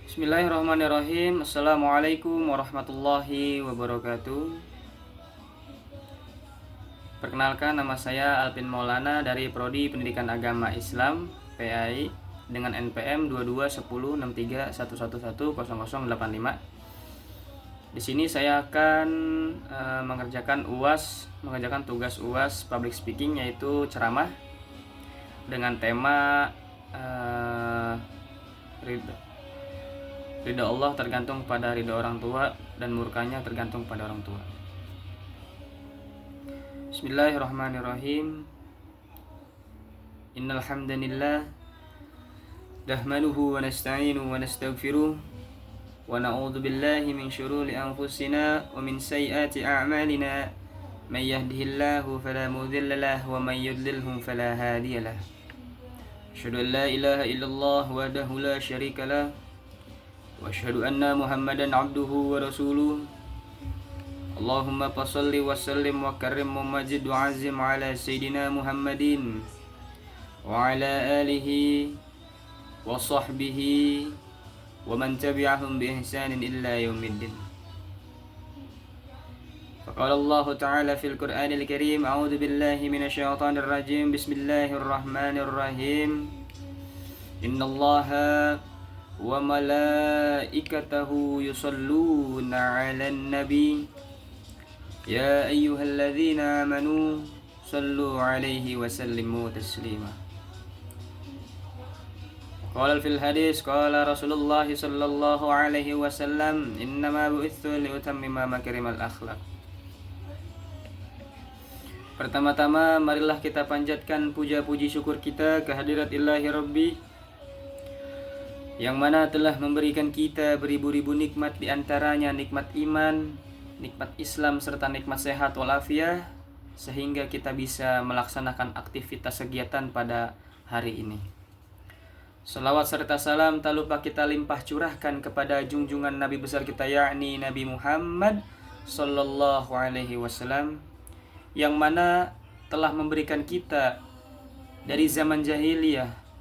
Bismillahirrahmanirrahim. Assalamualaikum warahmatullahi wabarakatuh. Perkenalkan, nama saya Alvin Maulana dari Prodi Pendidikan Agama Islam PAI dengan NPM 22106311100085. Di sini saya akan mengerjakan tugas UAS Public Speaking, yaitu ceramah dengan tema ridha Allah tergantung pada ridha orang tua dan murkanya tergantung pada orang tua. Bismillahirrahmanirrahim. Innal hamdanillah nahmaduhu wa nasta'inuhu wa nastaghfiruh wa na'udzu billahi min syururi anfusina wa min sayyiati a'malina. May yahdihillahu fala mudilla lahu wa may yudlilhu fala hadiyalah. Asyhadu an la ilaha illallah wahdahu la syarika lah wa asyhadu anna Muhammadan abduhu wa rasuluh. Allahumma fashalli wa sallim wa karrim wa majid wa azim ala sayyidina Muhammadin wa ala alihi wa sahbihi wa man tabi'ahum bi ihsanin illa yaumiddin. Faqala Allah ta'ala fil Qur'anil Karim, a'udzu billahi minasyaitonir rajim. Bismillahirrahmanirrahim. Innallaha wa malaikatahu yusalluna 'alan nabi ya ayyuhalladzina amanu sallu 'alaihi wa sallimu taslima. Qala fil hadis qala Rasulullah sallallahu alaihi wasallam, innama bu'itsu liutammima makarimal akhlaq. Pertama-tama marilah kita panjatkan puja-puji syukur kita kehadirat Ilahi Rabbi yang mana telah memberikan kita beribu-ribu nikmat, diantaranya nikmat iman, nikmat Islam, serta nikmat sehat walafiat, sehingga kita bisa melaksanakan aktivitas kegiatan pada hari ini. Salawat serta salam tak lupa kita limpah curahkan kepada junjungan Nabi besar kita, yakni Nabi Muhammad sallallahu alaihi wasallam, yang mana telah memberikan kita dari zaman jahiliyah,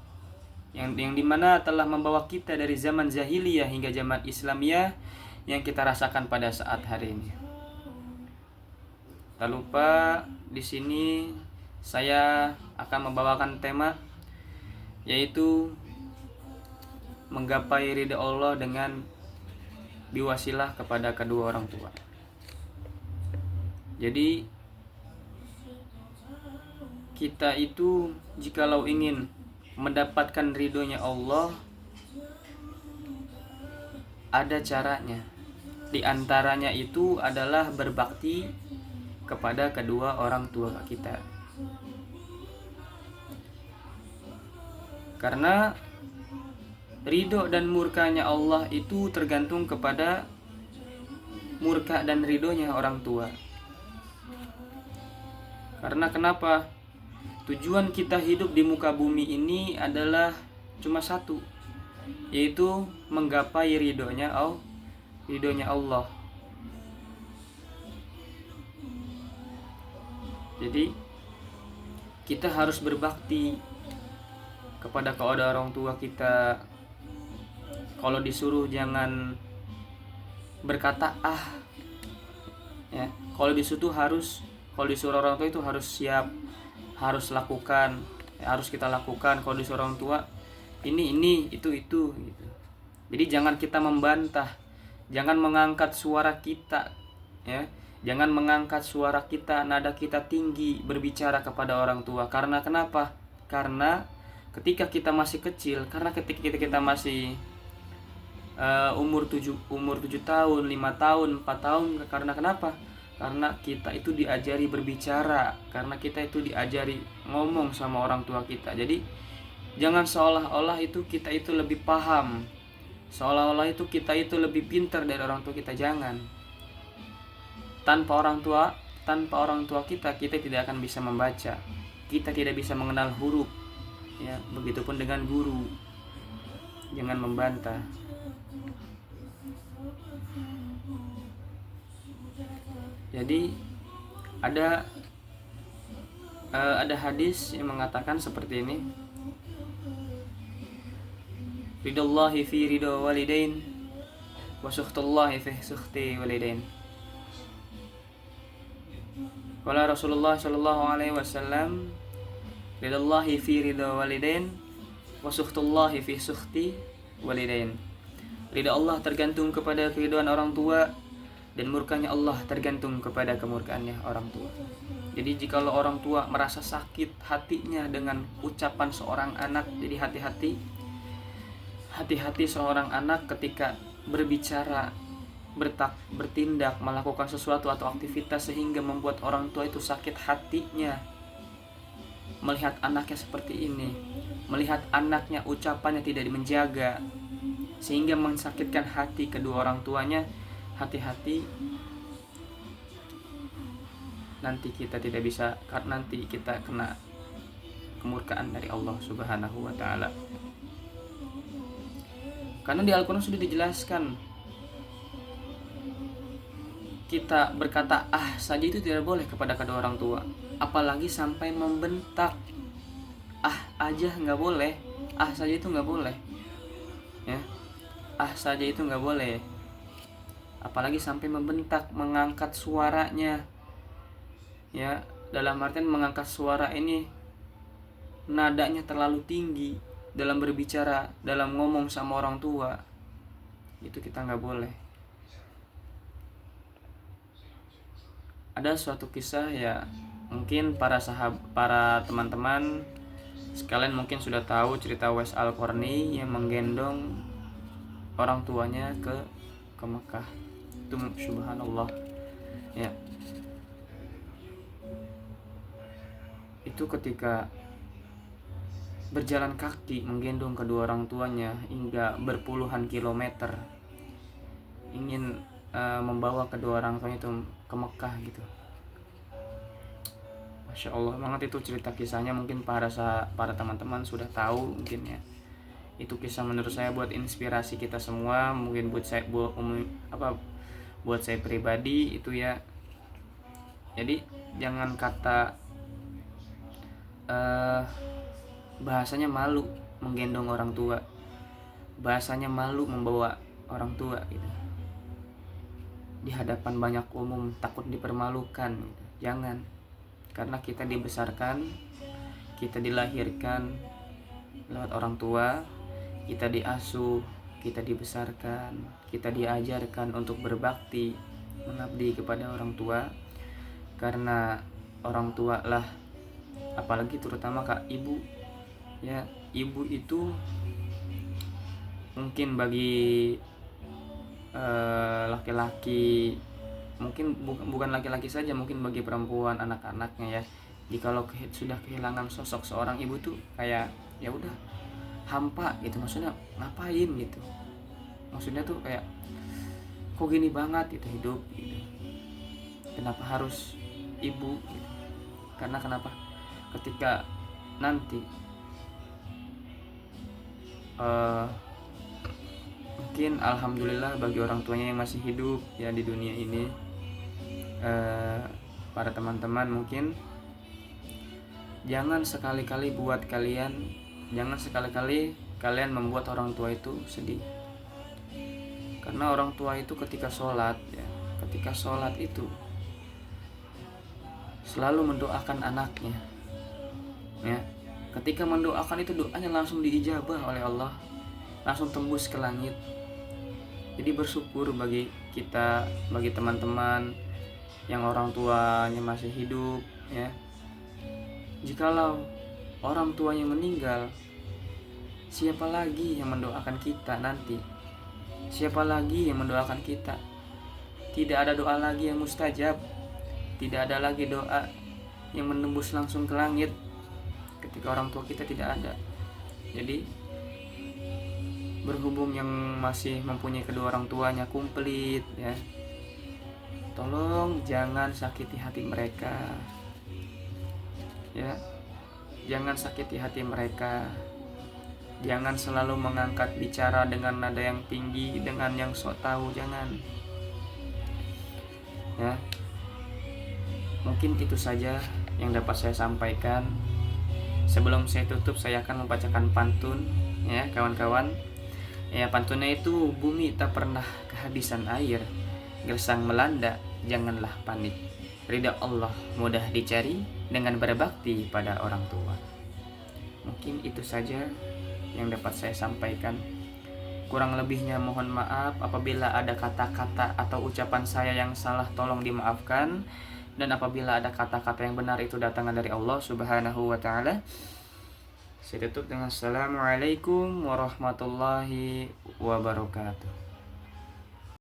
yang dimana telah membawa kita dari zaman jahiliyah hingga zaman Islamiyah yang kita rasakan pada saat hari ini. Tak lupa di sini saya akan membawakan tema, yaitu menggapai ridha Allah dengan biwasilah kepada kedua orang tua. Jadi kita itu jikalau ingin mendapatkan ridhonya Allah, ada caranya. Di antaranya itu adalah berbakti kepada kedua orang tua kita. Karena ridho dan murkanya Allah itu tergantung kepada murka dan ridhonya orang tua. Karena kenapa? Tujuan kita hidup di muka bumi ini adalah cuma satu, yaitu menggapai ridhonya Allah. Jadi kita harus berbakti kepada kedua orang tua kita. Kalau disuruh jangan berkata ya. Kalau disuruh orang tua itu harus siap, harus lakukan, harus kita lakukan. Kalau disuruh orang tua ini itu gitu. Jadi jangan kita membantah, jangan mengangkat suara kita, ya, jangan mengangkat suara kita, nada kita tinggi berbicara kepada orang tua. Karena kenapa? Karena ketika kita masih kecil, ketika kita masih umur 7 tahun, 5 tahun, 4 tahun. Karena kenapa? Karena kita itu diajari berbicara, karena kita itu diajari ngomong sama orang tua kita. Jadi jangan seolah-olah itu kita itu lebih paham, seolah-olah itu kita itu lebih pintar dari orang tua kita. Jangan. Tanpa orang tua kita tidak akan bisa membaca, kita tidak bisa mengenal huruf, ya. Begitupun dengan guru. Jangan membantah. Jadi ada hadis yang mengatakan seperti ini, ridallahi fi ridha walidain wa sukhtullahi fi sukhti walidain. Qala Rasulullah sallallahu alaihi wasallam, ridallahi fi ridha walidain wa sukhtullahi fi sukhti walidain. Ridha Allah tergantung kepada keridhaan orang tua, dan murkanya Allah tergantung kepada kemurkaannya orang tua. Jadi jikalau orang tua merasa sakit hatinya dengan ucapan seorang anak, jadi hati-hati seorang anak ketika berbicara, bertindak, melakukan sesuatu atau aktivitas sehingga membuat orang tua itu sakit hatinya melihat anaknya seperti ini, melihat anaknya ucapannya tidak menjaga sehingga mensakitkan hati kedua orang tuanya. Hati-hati, nanti kita tidak bisa, karena nanti kita kena kemurkaan dari Allah Subhanahu wa taala. Karena di Al-Qur'an sudah dijelaskan, kita berkata saja itu tidak boleh kepada kedua orang tua, apalagi sampai membentak. Aja nggak boleh, saja itu nggak boleh, ya. Saja itu nggak boleh, apalagi sampai membentak, mengangkat suaranya, ya. Dalam artian mengangkat suara ini nadanya terlalu tinggi dalam berbicara, dalam ngomong sama orang tua, itu kita nggak boleh. Ada suatu kisah, ya, mungkin para teman-teman sekalian mungkin sudah tahu cerita Uwais Al-Qarni yang menggendong orang tuanya ke Mekah. Itu subhanallah, ya. Itu ketika berjalan kaki menggendong kedua orang tuanya hingga berpuluhan kilometer, ingin membawa kedua orang tuanya itu ke Mekah gitu. Masya Allah banget itu cerita kisahnya. Mungkin para teman-teman sudah tahu mungkin, ya. Itu kisah menurut saya buat inspirasi kita semua, mungkin buat saya pribadi itu, ya. Jadi jangan kata bahasanya malu menggendong orang tua, bahasanya malu membawa orang tua gitu di hadapan banyak umum, takut dipermalukan gitu. Jangan, karena kita dibesarkan, kita dilahirkan lewat orang tua, kita diasuh, kita dibesarkan, kita diajarkan untuk berbakti, mengabdi kepada orang tua. Karena orang tua lah, apalagi terutama ibu, ya. Ibu itu mungkin bagi laki-laki, mungkin bukan laki-laki saja, mungkin bagi perempuan, anak-anaknya, ya. Jikalau sudah kehilangan sosok seorang ibu tuh kayak ya udah hampa gitu. Maksudnya ngapain gitu, maksudnya tuh kayak kok gini banget gitu hidup gitu. Kenapa harus ibu gitu? Karena kenapa, ketika nanti mungkin alhamdulillah bagi orang tuanya yang masih hidup, ya, di dunia ini, para teman-teman mungkin jangan sekali-kali kalian membuat orang tua itu sedih. Karena orang tua itu ketika sholat itu selalu mendoakan anaknya, ya. Ketika mendoakan itu doanya langsung diijabah oleh Allah, langsung tembus ke langit. Jadi bersyukur bagi kita, bagi teman-teman yang orang tuanya masih hidup, ya. Jikalau orang tuanya meninggal, siapa lagi yang mendoakan kita nanti? Siapa lagi yang mendoakan kita? Tidak ada doa lagi yang mustajab, tidak ada lagi doa yang menembus langsung ke langit ketika orang tua kita tidak ada. Jadi berhubung yang masih mempunyai kedua orang tuanya komplit, ya, tolong jangan sakiti hati mereka, ya. Jangan sakiti hati mereka. Jangan selalu mengangkat bicara dengan nada yang tinggi, dengan yang sok tahu, jangan, ya. Mungkin itu saja yang dapat saya sampaikan. Sebelum saya tutup, saya akan membacakan pantun, ya, kawan-kawan. Ya, pantunnya itu, bumi tak pernah kehabisan air, gersang melanda, janganlah panik. Ridha Allah mudah dicari dengan berbakti pada orang tua. Mungkin itu saja yang dapat saya sampaikan. Kurang lebihnya mohon maaf. Apabila ada kata-kata atau ucapan saya yang salah, tolong dimaafkan. Dan apabila ada kata-kata yang benar, itu datangnya dari Allah Subhanahu wa ta'ala. Saya tutup dengan Assalamualaikum warahmatullahi wabarakatuh.